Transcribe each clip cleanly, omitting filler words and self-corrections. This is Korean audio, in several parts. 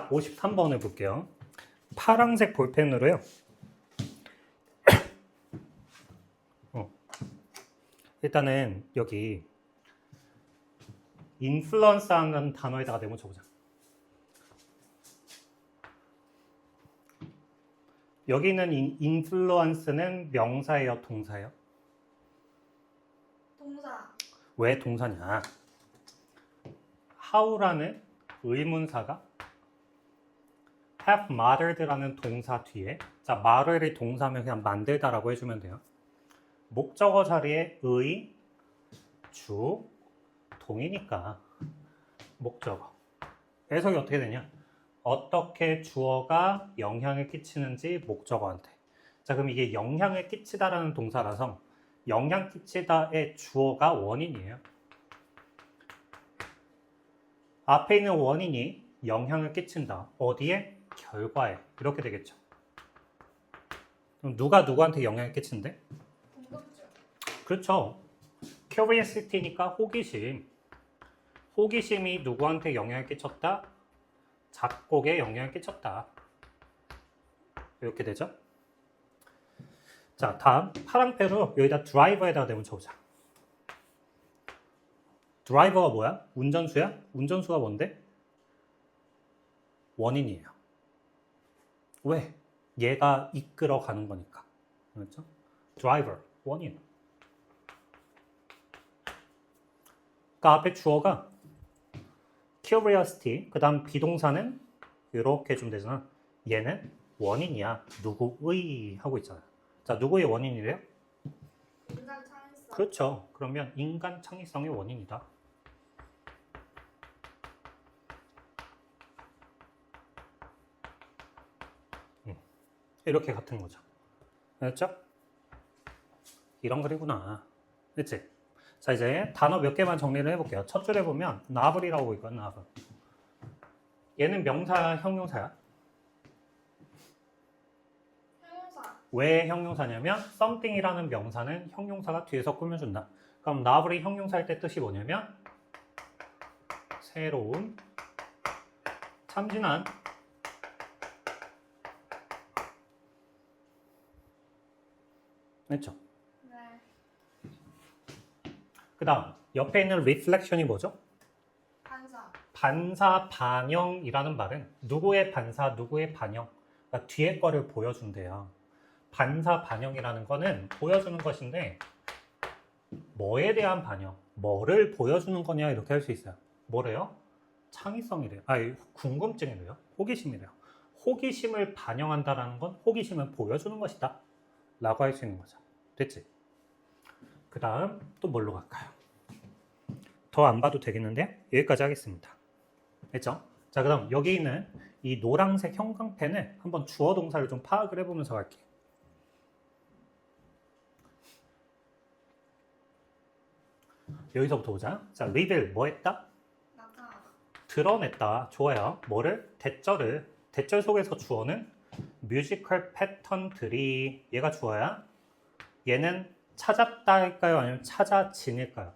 자, 53번 해볼게요. 파란색 볼펜으로요. 일단은 여기 인플루언스 하는 단어에다가 네모 쳐보자. 여기 있는 인플루언스는 명사예요, 동사예요? 동사. 왜 동사냐? how라는 의문사가 have mothered라는 동사 뒤에, 자, mothered이 동사면 그냥 만들다라고 해주면 돼요. 목적어 자리에 의, 주, 동이니까 목적어. 해석이 어떻게 되냐? 어떻게 주어가 영향을 끼치는지 목적어한테. 자, 그럼 이게 영향을 끼치다라는 동사라서 영향 끼치다의 주어가 원인이에요. 앞에 있는 원인이 영향을 끼친다. 어디에? 결과에. 이렇게 되겠죠. 그럼 누가 누구한테 영향을 끼친대? 공급주. 그렇죠. curiosity니까 호기심. 호기심이 누구한테 영향을 끼쳤다? 작곡에 영향을 끼쳤다. 이렇게 되죠. 자, 다음 파랑패로 여기다 드라이버에다가 대문 쳐보자. 드라이버가 뭐야? 운전수야? 운전수가 뭔데? 원인이에요. 왜? 얘가 이끌어가는 거니까. 그렇죠? 드라이버, 원인. 그러니까 앞에 주어가 curiosity, 그 다음 비동사는 이렇게 해주면 되잖아. 얘는 원인이야. 누구의 하고 있잖아. 자, 누구의 원인이래요? 인간 창의성. 그렇죠. 그러면 인간 창의성의 원인이다. 이렇게 같은 거죠. 알았죠? 이런 글이구나. 그치? 자, 이제 단어 몇 개만 정리를 해볼게요. 첫 줄에 보면 나블이라고 보이거든, 나블. 얘는 명사, 형용사야. 형용사. 왜 형용사냐면 something이라는 명사는 형용사가 뒤에서 꾸며준다. 그럼 나블이 형용사일 때 뜻이 뭐냐면 새로운, 참신한, 그렇죠? 네. 그 다음 옆에 있는 reflection이 뭐죠? 반사. 반사 반영이라는 말은 누구의 반사, 누구의 반영, 그러니까 뒤에 거를 보여준대요. 반사 반영이라는 거는 보여주는 것인데 뭐에 대한 반영, 뭐를 보여주는 거냐 이렇게 할 수 있어요. 뭐래요? 창의성이래요. 아니, 궁금증이래요. 호기심이래요. 호기심을 반영한다라는 건 호기심을 보여주는 것이다 라고 할 수 있는 거죠. 됐지? 그 다음 또 뭘로 갈까요? 더 안 봐도 되겠는데 여기까지 하겠습니다. 됐죠? 자, 그 다음 여기 있는 이 노란색 형광펜을 한번 주어 동사를 좀 파악을 해보면서 갈게요. 여기서부터 보자. 자, reveal 뭐 했다? 나타나다. 드러냈다. 좋아요. 뭐를? 대절을. 대절 속에서 주어는 뮤지컬 패턴들이, 얘가 주어야. 얘는 찾았다 할까요? 아니면 찾아지닐까요?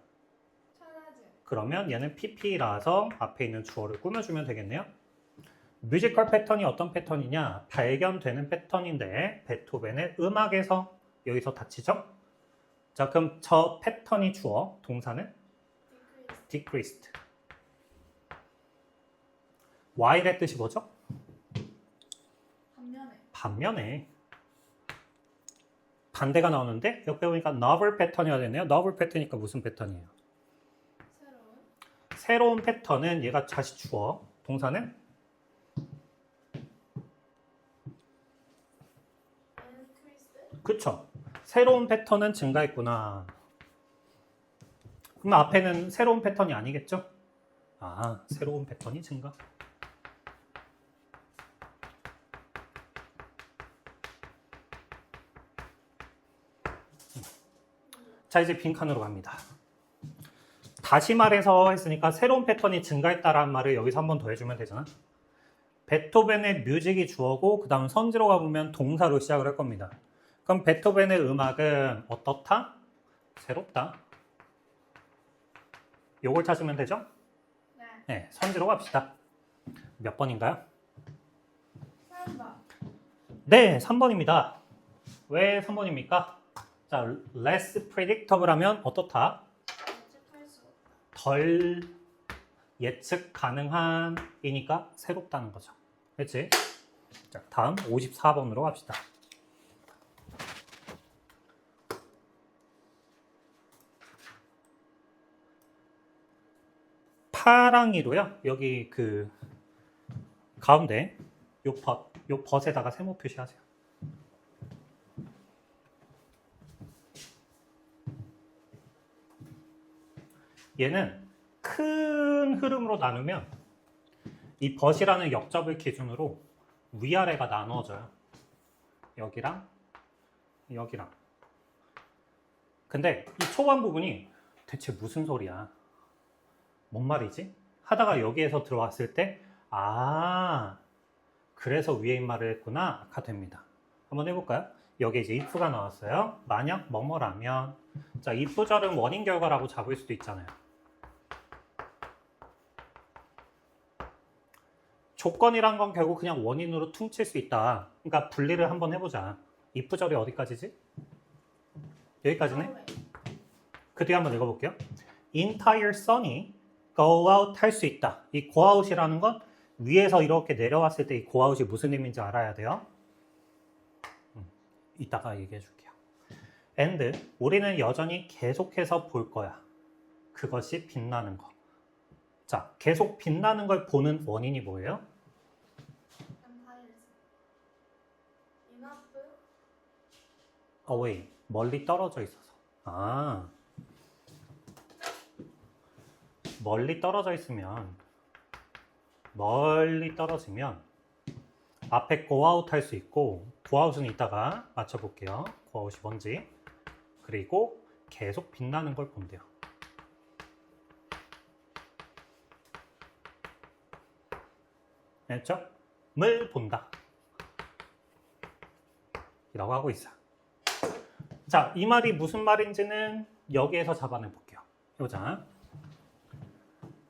찾아지. 그러면 얘는 PP라서 앞에 있는 주어를 꾸며주면 되겠네요. 뮤지컬 패턴이 어떤 패턴이냐? 발견되는 패턴인데 베토벤의 음악에서 여기서 닥치죠? 자, 그럼 저 패턴이 주어, 동사는 decreased. while의 뜻이 뭐죠? 반면에. 반면에. 반대가 나오는데 옆에 보니까 novel 패턴이어야 되네요. novel 패턴이니까 무슨 패턴이에요? 새로운 패턴은 얘가 다시 주어, 동사는 increased. 그쵸? 새로운 패턴은 증가했구나. 그럼 앞에는 새로운 패턴이 아니겠죠? 아, 새로운 패턴이 증가. 자, 이제 빈칸으로 갑니다. 다시 말해서 했으니까 새로운 패턴이 증가했다라는 말을 여기서 한 번 더 해주면 되잖아. 베토벤의 뮤직이 주어고 그 다음 선지로 가보면 동사로 시작을 할 겁니다. 그럼 베토벤의 음악은 어떻다? 새롭다. 요걸 찾으면 되죠? 네. 네, 선지로 갑시다. 몇 번인가요? 네, 3번입니다. 왜 3번입니까? 자, less predictable 하면 어떻다? 예측할 수 없다. 덜 예측 가능한 이니까 새롭다는 거죠. 그렇지? 자, 다음 54번으로 갑시다. 파랑이로요. 여기 그 가운데 요 벗에다가 세모 표시하세요. 얘는 큰 흐름으로 나누면 이 벗이라는 역접을 기준으로 위아래가 나누어져요. 여기랑 여기랑. 근데 이 초반 부분이 대체 무슨 소리야? 뭔 말이지? 하다가 여기에서 들어왔을 때 그래서 위에 말을 했구나 가 됩니다. 한번 해볼까요? 여기 이제 if가 나왔어요. 만약 뭐뭐라면 자, if절은 원인 결과라고 잡을 수도 있잖아요. 조건이란 건 결국 그냥 원인으로 퉁칠 수 있다. 그러니까 분리를 한번 해보자. if절이 어디까지지? 여기까지네? 다음에 그 뒤에 한번 읽어볼게요. entire sun이 go out 할 수 있다. 이 go out이라는 건 위에서 이렇게 내려왔을 때 이 go out이 무슨 의미인지 알아야 돼요. 이따가 얘기해 줄게요. and 우리는 여전히 계속해서 볼 거야. 그것이 빛나는 거. 자, 계속 빛나는 걸 보는 원인이 뭐예요? empires. enough. away. 멀리 떨어져 있어서. 멀리 떨어져 있으면 멀리 떨어지면 앞에 go out 할 수 있고 go out은 이따가 맞춰볼게요. go out이 뭔지. 그리고 계속 빛나는 걸 본대요. 됐죠? 물 본다. 이라고 하고 있어요. 자, 이 말이 무슨 말인지는 여기에서 잡아내 볼게요. 해보자.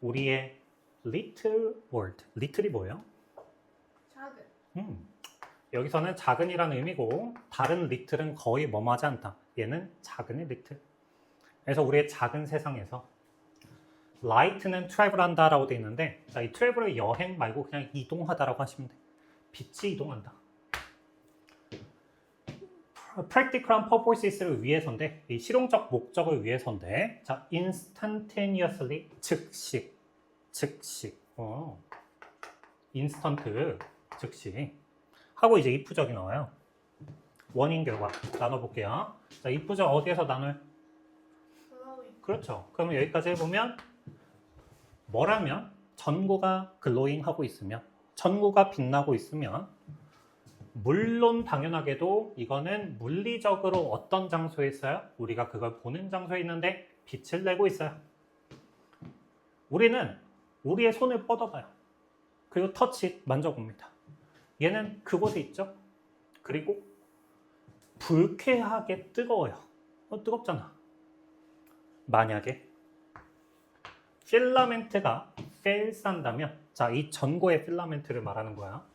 우리의 little world. little이 뭐예요? 작은. 여기서는 작은이라는 의미고 다른 little은 거의 뭐뭐하지 않다. 얘는 작은의 little. 그래서 우리의 작은 세상에서 light는 travel 한다라고 되어 있는데 자, 이 travel을 여행 말고 그냥 이동하다라고 하시면 돼요. 빛이 이동한다. practical한 purposes를 위해서인데 이 실용적 목적을 위해서인데 자, instantaneously 즉시 인스턴트 즉시 하고 이제 if적이 나와요. 원인 결과 나눠볼게요. 자, if적 어디에서 나눠요? glowing. 그렇죠. 그러면 여기까지 해보면 뭐라면 전구가 글로잉 하고 있으면 전구가 빛나고 있으면 물론 당연하게도 이거는 물리적으로 어떤 장소에 있어요? 우리가 그걸 보는 장소에 있는데 빛을 내고 있어요. 우리는 우리의 손을 뻗어봐요. 그리고 터치 만져봅니다. 얘는 그곳에 있죠. 그리고 불쾌하게 뜨거워요. 뜨겁잖아. 만약에 필라멘트가 fail한다면 자, 이 전고의 필라멘트를 말하는 거야.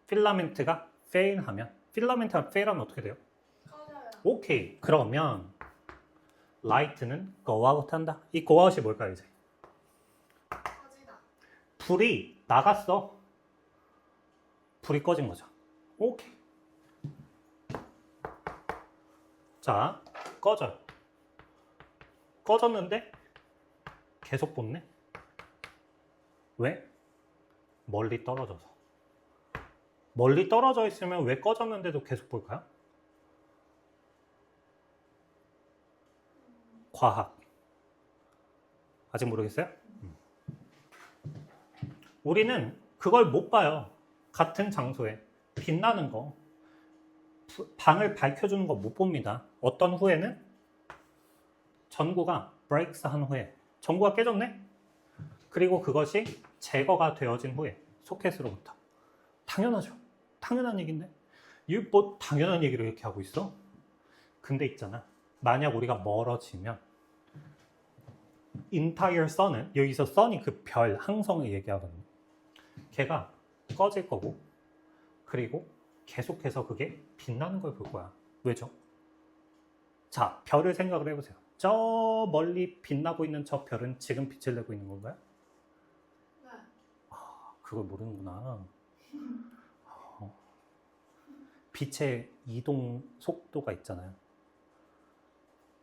필라멘트가 fail하면 필라멘트가 fail하면 어떻게 돼요? 꺼져요. 오케이. 그러면 light는 go out 한다. 이 go out이 뭘까요, 이제? 꺼지다. 불이 나갔어. 불이 꺼진 거죠. 오케이. 자, 꺼져요. 꺼졌는데 계속 붙네. 왜? 멀리 떨어져서. 멀리 떨어져 있으면 왜 꺼졌는데도 계속 볼까요? 과학. 아직 모르겠어요? 우리는 그걸 못 봐요. 같은 장소에 빛나는 거, 방을 밝혀주는 거 못 봅니다. 어떤 후에는 전구가 breaks 한 후에 전구가 깨졌네? 그리고 그것이 제거가 되어진 후에 소켓으로부터. 당연하죠. 당연한 얘기인데 이거 뭐 당연한 얘기를 이렇게 하고 있어? 근데 있잖아. 만약 우리가 멀어지면 entire sun은 여기서 sun이 그 별, 항성을 얘기하거든요. 걔가 꺼질 거고, 그리고 계속해서 그게 빛나는 걸 볼 거야. 왜죠? 자, 별을 생각을 해보세요. 저 멀리 빛나고 있는 저 별은 지금 빛을 내고 있는 건가요? 네. 그걸 모르는구나. 빛의 이동 속도가 있잖아요.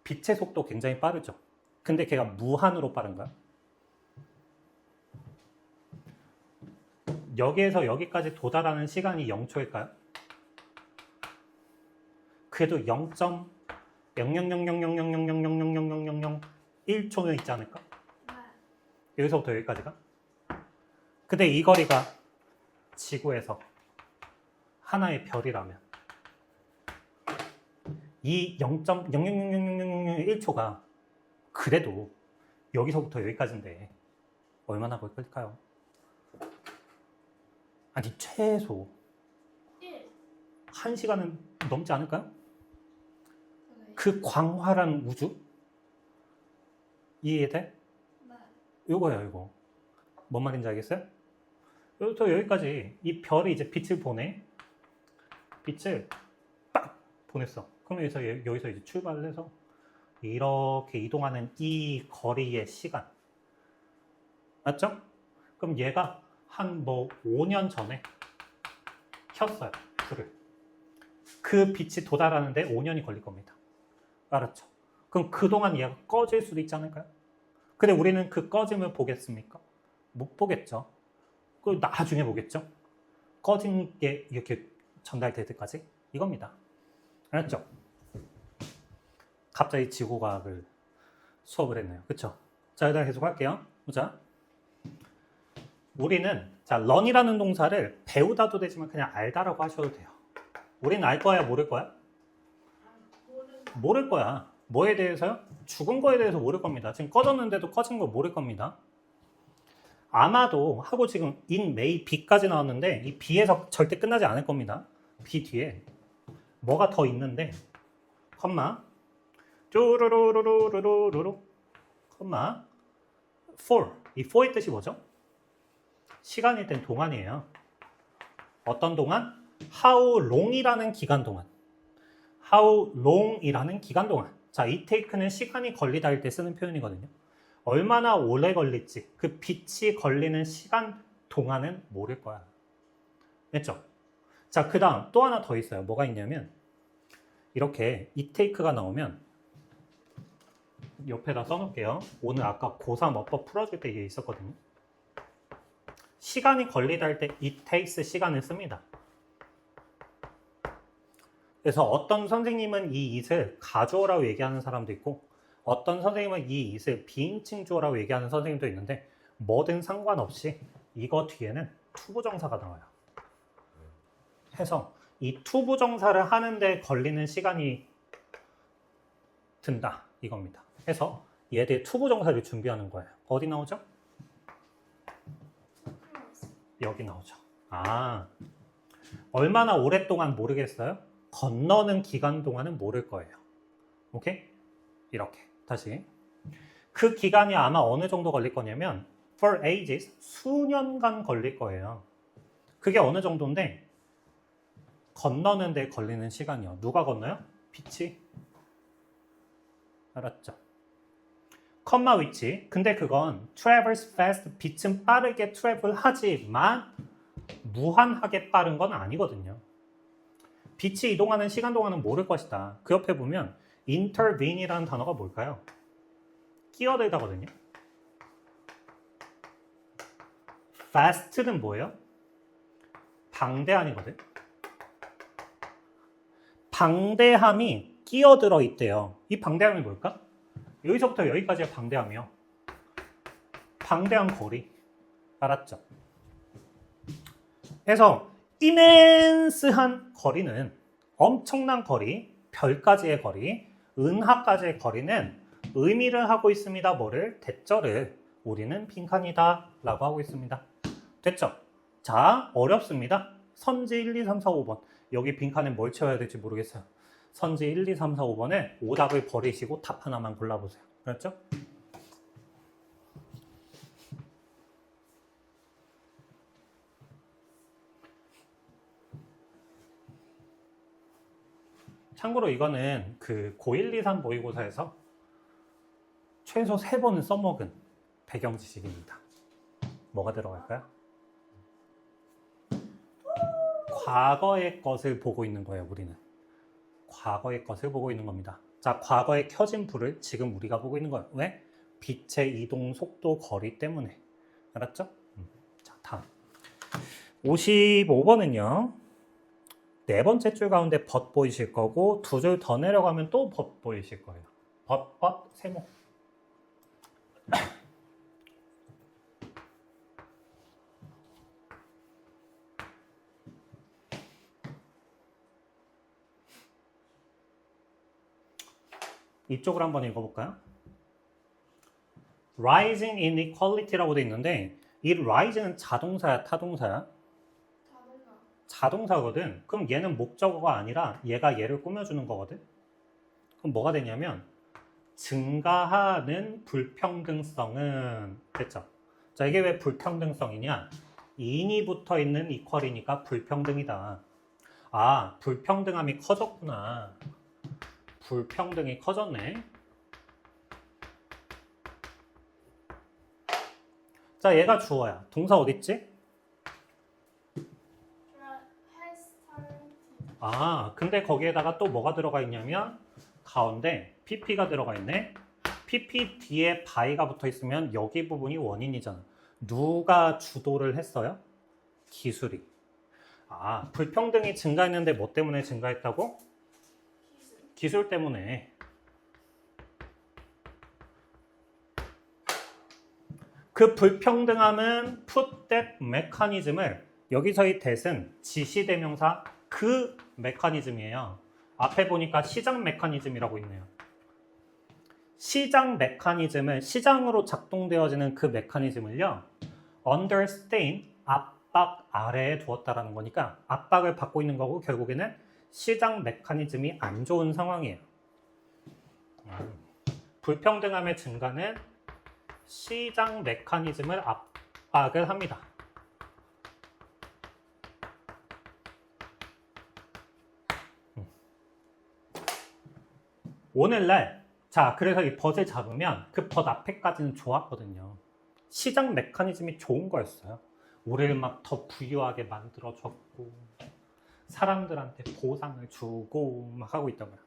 빛의 속도 굉장히 빠르죠. 근데 걔가 무한으로 빠른가요? 여기에서 여기까지 도달하는 시간이 0초일까요? 그래도 0.000000000000001초는 있지 않을까? 네. 여기서부터 여기까지가? 근데 이 거리가 지구에서 하나의 별이라면 이 0.0000001초가 그래도 여기서부터 여기까지인데 얼마나 걸릴까요? 아니 최소 1. 1시간은 넘지 않을까요? 네. 그 광활한 우주? 이해돼? 네. 요거야 이거. 뭔 말인지 알겠어요? 여기부터 여기까지 이 별이 이제 빛을 보내. 빛을 빡 보냈어. 그럼 여기서 이제 출발을 해서 이렇게 이동하는 이 거리의 시간. 맞죠? 그럼 얘가 한 5년 전에 켰어요. 불을. 그 빛이 도달하는데 5년이 걸릴 겁니다. 알았죠? 그럼 그동안 얘가 꺼질 수도 있지 않을까요? 근데 우리는 그 꺼짐을 보겠습니까? 못 보겠죠. 그 나중에 보겠죠. 꺼진 게 이렇게 전달될 때까지 이겁니다. 알았죠? 갑자기 지구과학을 수업을 했네요. 그쵸? 자, 일단 계속 할게요. 보자. 우리는 자, learn이라는 동사를 배우다도 되지만 그냥 알다라고 하셔도 돼요. 우리는 알 거야, 모를 거야? 모를 거야. 뭐에 대해서요? 죽은 거에 대해서 모를 겁니다. 지금 꺼졌는데도 꺼진 거 모를 겁니다. 아마도 하고 지금 in may be까지 나왔는데 이 be에서 절대 끝나지 않을 겁니다. be 뒤에 뭐가 더 있는데 컴마 쭈루루루루루루루 컴마 for 이 for의 뜻이 뭐죠? 시간일 땐 동안이에요. 어떤 동안? how long이라는 기간 동안. how long이라는 기간 동안. 자, 이 take는 시간이 걸리다 할 때 쓰는 표현이거든요. 얼마나 오래 걸릴지 그 빛이 걸리는 시간 동안은 모를 거야. 됐죠? 자, 그 다음 또 하나 더 있어요. 뭐가 있냐면 이렇게 이 take가 나오면 옆에다 써놓을게요. 오늘 아까 고3 어법 풀어줄 때 이게 있었거든요. 시간이 걸리다 할 때 it takes 시간을 씁니다. 그래서 어떤 선생님은 이 it을 가주어라고 얘기하는 사람도 있고 어떤 선생님은 이 it을 비인칭 주어라고 얘기하는 선생님도 있는데 뭐든 상관없이 이거 뒤에는 투부정사가 나와요. 해서 이 투부정사를 하는데 걸리는 시간이 든다 이겁니다. 해서 얘들 투부정사를 준비하는 거예요. 어디 나오죠? 여기 나오죠. 아, 얼마나 오랫동안 모르겠어요? 건너는 기간 동안은 모를 거예요. 오케이? 이렇게 다시 그 기간이 아마 어느 정도 걸릴 거냐면 for ages 수년간 걸릴 거예요. 그게 어느 정도인데 건너는 데 걸리는 시간이요. 누가 건너요? 빛이. 알았죠? 컴마 위치. 근데 그건 travels fast, 빛은 빠르게 travel 하지만 무한하게 빠른 건 아니거든요. 빛이 이동하는 시간 동안은 모를 것이다. 그 옆에 보면 intervene이라는 단어가 뭘까요? 끼어들다거든요. fast는 뭐예요? 방대함이거든. 방대함이 끼어들어 있대요. 이 방대함이 뭘까? 여기서부터 여기까지가 방대함이요. 방대한 거리. 알았죠? 그래서 이멘스한 거리는 엄청난 거리, 별까지의 거리, 은하까지의 거리는 의미를 하고 있습니다. 뭐를? 대절을. 우리는 빈칸이다 라고 하고 있습니다. 됐죠? 자, 어렵습니다. 선지 1, 2, 3, 4, 5번. 여기 빈칸에 뭘 채워야 될지 모르겠어요. 선지 1, 2, 3, 4, 5번에 오답을 버리시고 답 하나만 골라보세요. 그렇죠? 참고로 이거는 그 고1, 2, 3 모의고사에서 최소 3번은 써먹은 배경 지식입니다. 뭐가 들어갈까요? 과거의 것을 보고 있는 거예요, 우리는. 과거의 것을 보고 있는 겁니다. 자, 과거에 켜진 불을 지금 우리가 보고 있는 거예요. 왜? 빛의 이동 속도 거리 때문에. 알았죠? 자, 다음. 55번은요. 네 번째 줄 가운데 벗 보이실 거고 두 줄 더 내려가면 또 벗 보이실 거예요. 벗, 세모. 이쪽으로 한번 읽어볼까요? Rising inequality라고 돼 있는데 이 ris는 자동사야, 타동사야? 자동차. 자동사거든. 그럼 얘는 목적어가 아니라 얘가 얘를 꾸며주는 거거든. 그럼 뭐가 되냐면 증가하는 불평등성은 됐죠? 자, 이게 왜 불평등성이냐? in이 붙어 있는 equal이니까 불평등이다. 아, 불평등함이 커졌구나. 불평등이 커졌네. 자, 얘가 주어야. 동사 어딨지? has started. 아, 근데 거기에다가 또 뭐가 들어가 있냐면 가운데 pp가 들어가 있네. pp 뒤에 by가 붙어 있으면 여기 부분이 원인이잖아. 누가 주도를 했어요? 기술이. 아, 불평등이 증가했는데 뭐 때문에 증가했다고? 기술 때문에. 그 불평등함은 put that mechanism을 여기서의 that은 지시대명사 그 메커니즘이에요. 앞에 보니까 시장 메커니즘이라고 있네요. 시장 메커니즘을 시장으로 작동되어지는 그 메커니즘을요. under strain 압박 아래에 두었다라는 거니까 압박을 받고 있는 거고 결국에는 시장 메커니즘이 안 좋은 상황이에요. 불평등함의 증가는 시장 메커니즘을 압박을 합니다. 오늘날 자 그래서 이 벗을 잡으면 그 벗 앞에까지는 좋았거든요. 시장 메커니즘이 좋은 거였어요. 우리를 막 더 부유하게 만들어줬고 사람들한테 보상을 주고 막 하고 있던 거야.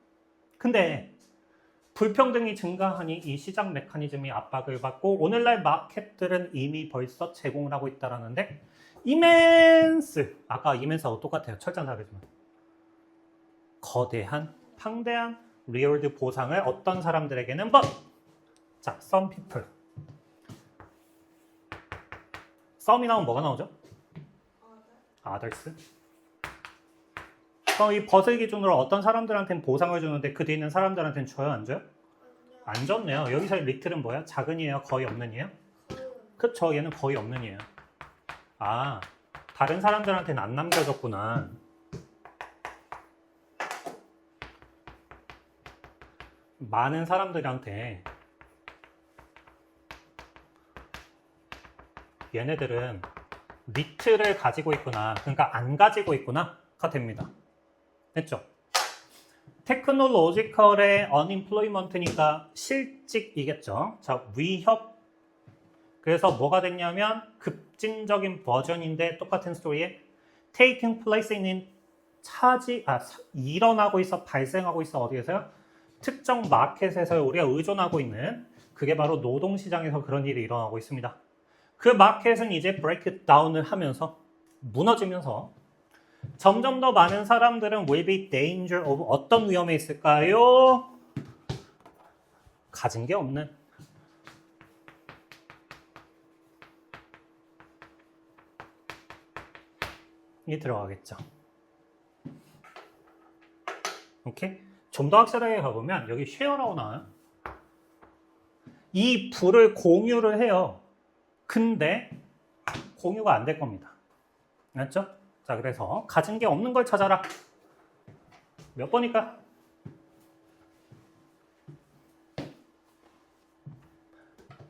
근데 불평등이 증가하니 이 시장 메커니즘이 압박을 받고 오늘날 마켓들은 이미 벌써 제공을 하고 있다라는데 이멘스 아까 이멘스하고 똑같아요. 철장 다르지만 거대한 방대한 리얼드 보상을 어떤 사람들에게는 자, some people some이 나오면 뭐가 나오죠? others 그럼 이 벗을 기준으로 어떤 사람들한테는 보상을 주는데 그 뒤에 있는 사람들한테는 줘요? 안 줘요? 안 줬네요. 여기서 리틀은 뭐야? 작은이에요? 거의 없는이에요? 그쵸, 얘는 거의 없는이에요. 아, 다른 사람들한테는 안 남겨줬구나. 많은 사람들한테 얘네들은 리틀을 가지고 있구나. 그러니까 안 가지고 있구나가 됩니다. 됐죠? 테크놀로지컬의 unemployment니까 실직이겠죠. 자, 위협. 그래서 뭐가 됐냐면 급진적인 버전인데 똑같은 스토리에 taking place in 일어나고 있어, 발생하고 있어. 어디에서요? 특정 마켓에서 우리가 의존하고 있는 그게 바로 노동시장에서 그런 일이 일어나고 있습니다. 그 마켓은 이제 브레이크다운을 하면서 무너지면서 점점 더 많은 사람들은 will be danger of 어떤 위험에 있을까요? 가진 게 없는 이 들어가겠죠. 오케이? 좀 더 확실하게 가보면 여기 쉐어라고 나와요. 이 불을 공유를 해요. 근데 공유가 안 될 겁니다. 맞죠? 자, 그래서 가진 게 없는 걸 찾아라. 몇 번일까?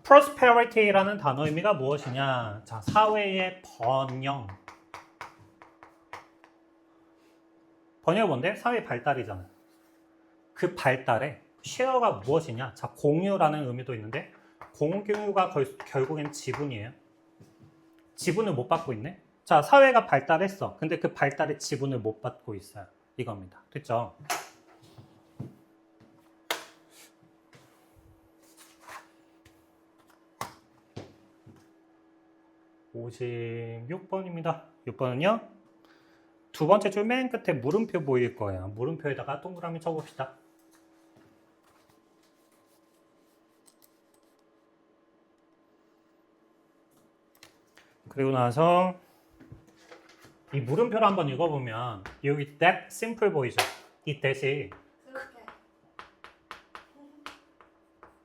prosperity라는 단어 의미가 무엇이냐? 자, 사회의 번영. 번영이 뭔데? 사회 발달이잖아. 그 발달에 쉐어가 무엇이냐? 자, 공유라는 의미도 있는데 공유가 결국엔 지분이에요. 지분을 못 받고 있네. 자, 사회가 발달했어. 근데 그 발달의 지분을 못 받고 있어요. 이겁니다. 됐죠? (56번입니다) 6번은요. 두 번째 줄 맨 끝에 물음표 보일 거예요. 물음표에다가 동그라미 쳐봅시다. 그리고 나서 이 물음표를 한번 읽어보면 여기 that simple 보이죠? 이 that이 그렇게.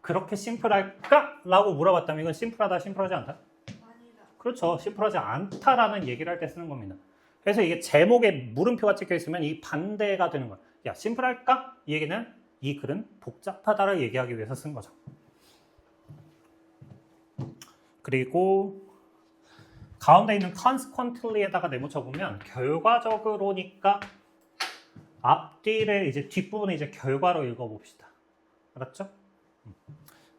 그렇게 심플할까? 라고 물어봤다면 이건 심플하다, 심플하지 않다? 아니다. 그렇죠. 심플하지 않다라는 얘기를 할 때 쓰는 겁니다. 그래서 이게 제목에 물음표가 찍혀 있으면 이 반대가 되는 거야. 야, 심플할까? 이 얘기는 이 글은 복잡하다를 얘기하기 위해서 쓴 거죠. 그리고 가운데 있는 consequently에다가 네모쳐보면 결과적으로니까 앞뒤를 이제 뒷부분에 이제 결과로 읽어봅시다. 알았죠?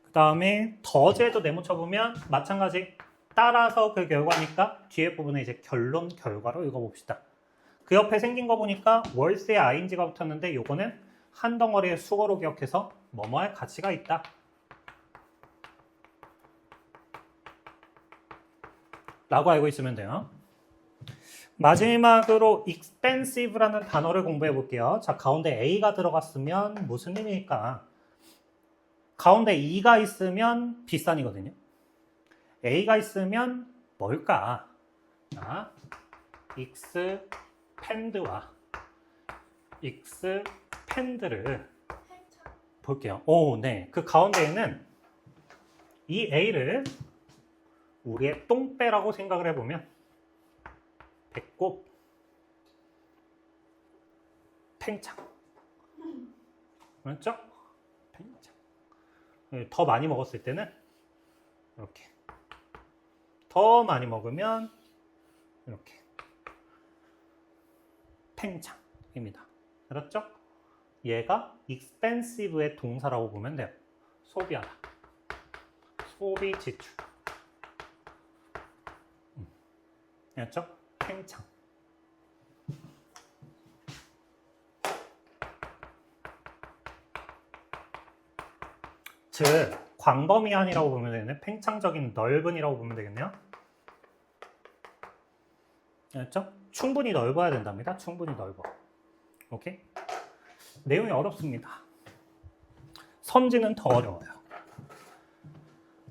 그 다음에 더제도 네모쳐보면 마찬가지 따라서 그 결과니까 뒤에 부분에 이제 결론 결과로 읽어봅시다. 그 옆에 생긴 거 보니까 월스에 ing가 붙었는데 요거는 한 덩어리의 수거로 기억해서 뭐뭐할 가치가 있다. 라고 알고 있으면 돼요. 마지막으로 expensive라는 단어를 공부해 볼게요. 자, 가운데 A가 들어갔으면 무슨 의미일까? 가운데 E가 있으면 비싼이거든요. A가 있으면 뭘까? 자, expand와 expand를 팽창. 볼게요. 오, 네. 그 가운데에는 이 A를 우리의 똥배라고 생각을 해보면 배꼽, 팽창. 그렇죠? 팽창. 더 많이 먹었을 때는 이렇게. 더 많이 먹으면 이렇게. 팽창입니다. 알았죠? 얘가 expensive의 동사라고 보면 돼요. 소비하다. 소비 지출. 알았죠? 팽창. 즉, 광범위한이라고 보면 되겠네. 팽창적인 넓은이라고 보면 되겠네요. 알았죠? 충분히 넓어야 된답니다. 충분히 넓어. 오케이? 내용이 어렵습니다. 선지는 더 어려워요.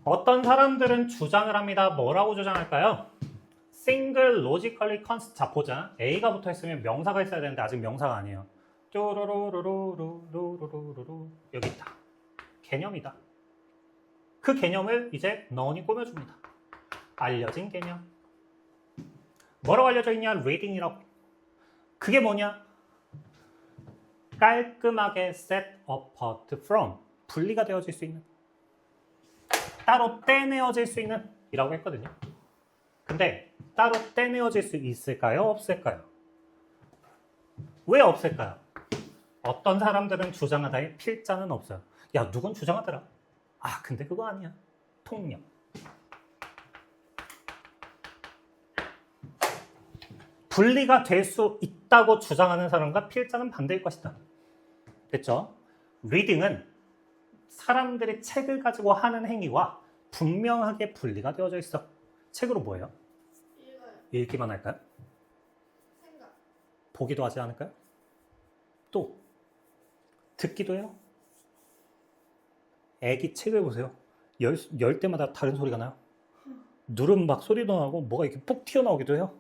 어떤 사람들은 주장을 합니다. 뭐라고 주장할까요? Single logically constant. 자, 보자. A가 붙어 있으면 명사가 있어야 되는데 아직 명사가 아니에요. 뚜루루루루루루루루루. 여기 있다. 개념이다. 그 개념을 이제 너니 꾸며줍니다. 알려진 개념. 뭐라고 알려져 있냐? reading이라고. 그게 뭐냐? 깔끔하게 set apart from. 분리가 되어질 수 있는. 따로 떼내어질 수 있는 이라고 했거든요. 근데 따로 떼내어질 수 있을까요? 없을까요? 왜 없을까요? 어떤 사람들은 주장하다에 필자는 없어요. 야, 누군 주장하더라. 아, 근데 그거 아니야. 통념. 분리가 될 수 있다고 주장하는 사람과 필자는 반대일 것이다. 됐죠? 리딩은 사람들이 책을 가지고 하는 행위와 분명하게 분리가 되어져 있어. 책으로 뭐예요? 읽어요. 읽기만 할까요? 생각. 보기도 하지 않을까요? 또 듣기도 해요. 애기 책을 보세요. 열 때마다 다른 소리가 나요. 누르면 막 소리도 나고 뭐가 이렇게 푹 튀어나오기도 해요.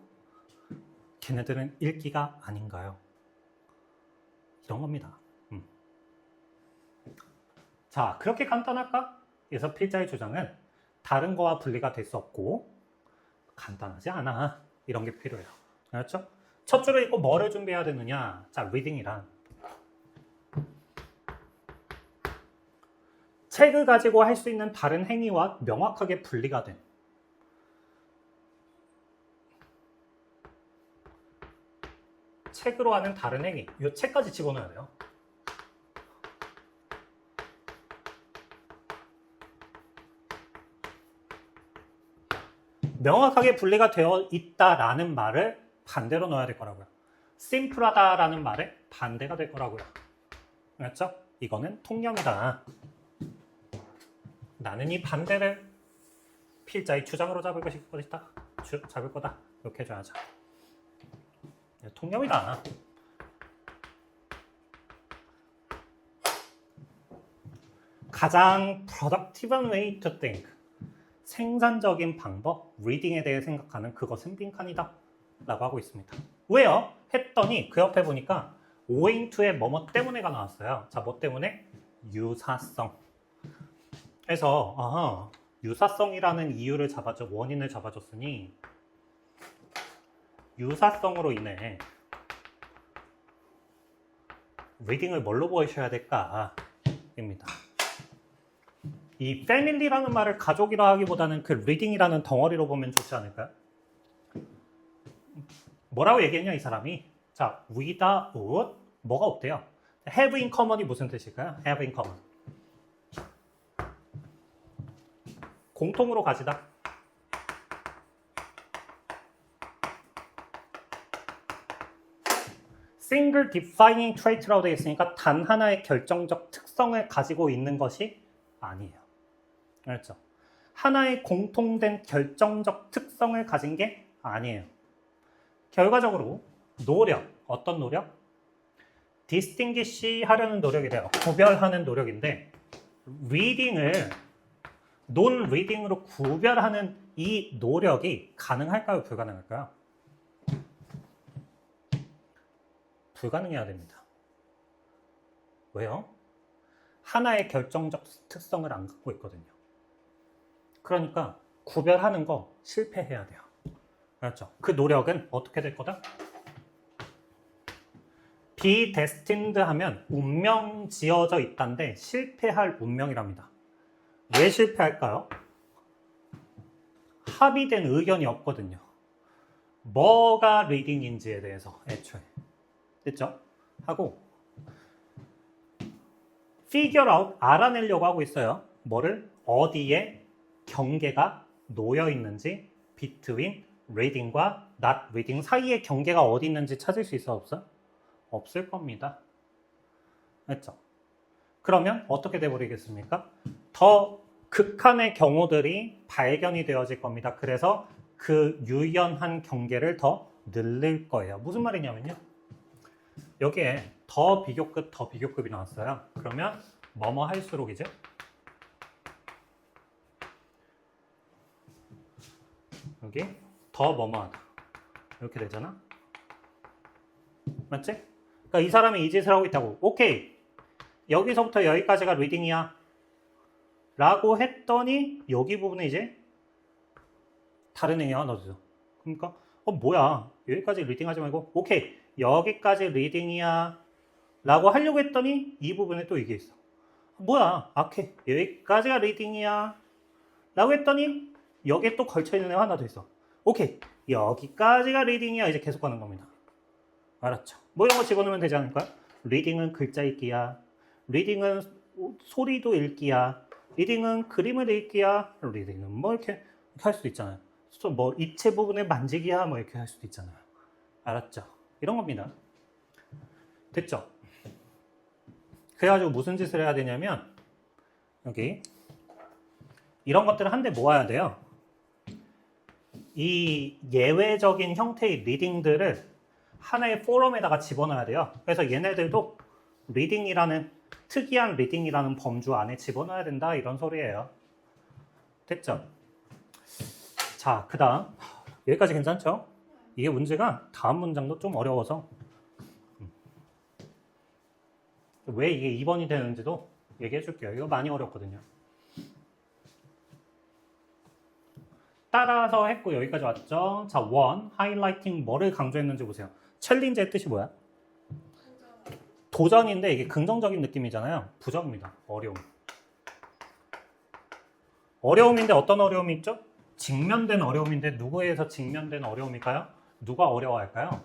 걔네들은 읽기가 아닌가요? 이런 겁니다. 자, 그렇게 간단할까? 그래서 필자의 주장은 다른 거와 분리가 될 수 없고 간단하지 않아. 이런 게 필요해요. 알았죠? 첫 줄을 읽고 뭐를 준비해야 되느냐? 자, 리딩이란 책을 가지고 할 수 있는 다른 행위와 명확하게 분리가 된 책으로 하는 다른 행위. 이 책까지 집어넣어야 돼요. 명확하게 분리가 되어 있다라는 말을 반대로 넣어야 될 거라고요. 심플하다라는 말의 반대가 될 거라고요. 알았죠? 이거는 통념이다. 나는 이 반대를 필자의 주장으로 잡을 것이다. 잡을 거다. 이렇게 해줘야죠. 통념이다. 가장 productive way to think. 생산적인 방법, reading에 대해 생각하는 그것은 빈칸이다. 라고 하고 있습니다. 왜요? 했더니 그 옆에 보니까 owing to의 뭐뭐 때문에가 나왔어요. 자, 뭐 때문에? 유사성. 그래서 유사성이라는 이유를 원인을 잡아줬으니 유사성으로 인해 리딩을 뭘로 보셔야 될까? 입니다. 이 family라는 말을 가족이라 하기보다는 그 reading이라는 덩어리로 보면 좋지 않을까요? 뭐라고 얘기했냐, 이 사람이? 자, without 뭐가 없대요? have in common이 무슨 뜻일까요? have in common. 공통으로 가지다. single defining trait라고 되어 있으니까 단 하나의 결정적 특성을 가지고 있는 것이 아니에요. 알죠? 하나의 공통된 결정적 특성을 가진 게 아니에요. 결과적으로 노력, 어떤 노력? distinguish 하려는 노력이래요. 구별하는 노력인데 reading을 non-reading으로 구별하는 이 노력이 가능할까요? 불가능할까요? 불가능해야 됩니다. 왜요? 하나의 결정적 특성을 안 갖고 있거든요. 그러니까 구별하는 거 실패해야 돼요. 알았죠? 그 노력은 어떻게 될 거다? be destined 하면 운명 지어져 있다는데 실패할 운명이랍니다. 왜 실패할까요? 합의된 의견이 없거든요. 뭐가 리딩인지에 대해서 애초에. 됐죠? 하고 figure out, 알아내려고 하고 있어요. 뭐를? 어디에 경계가 놓여 있는지 between reading과 not reading 사이에 경계가 어디 있는지 찾을 수 있어 없어? 없을 겁니다. 됐죠? 그러면 어떻게 돼버리겠습니까? 더 극한의 경우들이 발견이 되어질 겁니다. 그래서 그 유연한 경계를 더 늘릴 거예요. 무슨 말이냐면요. 여기에 더 비교급, 더 비교급이 나왔어요. 그러면 뭐뭐 할수록이죠? 여기 더 뭐뭐하다. 이렇게 되잖아. 맞지? 그러니까 이 사람이 이 짓을 하고 있다고. 오케이. 여기서부터 여기까지가 리딩이야. 라고 했더니 여기 부분에 이제 다른 행위가 넣어줘. 그러니까 뭐야. 여기까지 리딩하지 말고 오케이. 여기까지 리딩이야. 라고 하려고 했더니 이 부분에 또 이게 있어. 뭐야. 오케이. 여기까지가 리딩이야. 라고 했더니 여기에 또 걸쳐있는 애가 하나 더 있어. 오케이. 여기까지가 리딩이야. 이제 계속 가는 겁니다. 알았죠? 뭐 이런 거 집어넣으면 되지 않을까요? 리딩은 글자 읽기야. 리딩은 소리도 읽기야. 리딩은 그림을 읽기야. 리딩은 뭐 이렇게 할 수도 있잖아요. 뭐 입체 부분을 만지기야. 뭐 이렇게 할 수도 있잖아요. 알았죠? 이런 겁니다. 됐죠? 그래가지고 무슨 짓을 해야 되냐면 여기 이런 것들을 한데 모아야 돼요. 이 예외적인 형태의 리딩들을 하나의 포럼에다가 집어넣어야 돼요. 그래서 얘네들도 리딩이라는 특이한 리딩이라는 범주 안에 집어넣어야 된다 이런 소리예요. 됐죠? 자, 그 다음 여기까지 괜찮죠? 이게 문제가 다음 문장도 좀 어려워서 왜 이게 2번이 되는지도 얘기해 줄게요. 이거 많이 어렵거든요. 따라서 했고 여기까지 왔죠. 자, 원 하이라이팅 뭐를 강조했는지 보세요. 챌린지의 뜻이 뭐야? 도전인데 이게 긍정적인 느낌이잖아요. 부정입니다. 어려움. 어려움인데 어떤 어려움이 있죠? 직면된 어려움인데 누구에 의해서 직면된 어려움일까요? 누가 어려워할까요?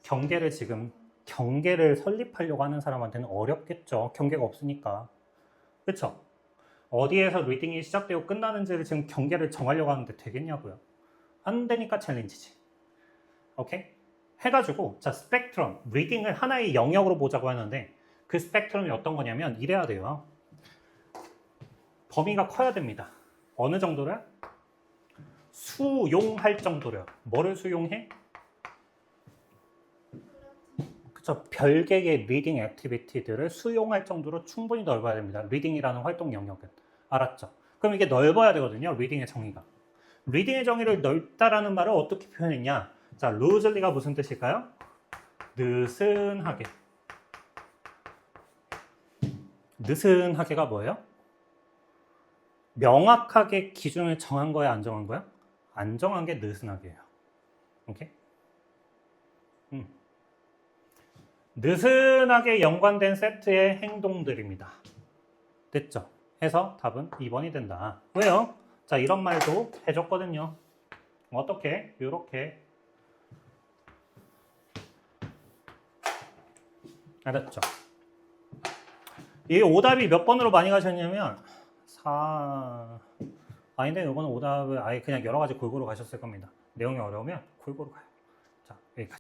경계를 설립하려고 하는 사람한테는 어렵겠죠. 경계가 없으니까. 그렇죠? 어디에서 리딩이 시작되고 끝나는지를 지금 경계를 정하려고 하는데 되겠냐고요. 안 되니까 챌린지지. 오케이? 해가지고 자 스펙트럼, 리딩을 하나의 영역으로 보자고 하는데 그 스펙트럼이 어떤 거냐면 이래야 돼요. 범위가 커야 됩니다. 어느 정도를? 수용할 정도를. 뭐를 수용해? 그쵸. 별개의 리딩 액티비티들을 수용할 정도로 충분히 넓어야 됩니다. 리딩이라는 활동 영역은. 알았죠? 그럼 이게 넓어야 되거든요. 리딩의 정의가. 리딩의 정의를 넓다라는 말을 어떻게 표현했냐? 자, loosely가 무슨 뜻일까요? 느슨하게. 느슨하게가 뭐예요? 명확하게 기준을 정한 거야, 안 정한 거야? 안 정한 게 느슨하게예요. 오케이? 느슨하게 연관된 세트의 행동들입니다. 됐죠? 해서 답은 2번이 된다. 왜요? 자, 이런 말도 해줬거든요. 어떻게? 요렇게. 알았죠? 이 오답이 몇 번으로 많이 가셨냐면 4... 아닌데 이거는 오답을 아예 그냥 여러 가지 골고루 가셨을 겁니다. 내용이 어려우면 골고루 가요.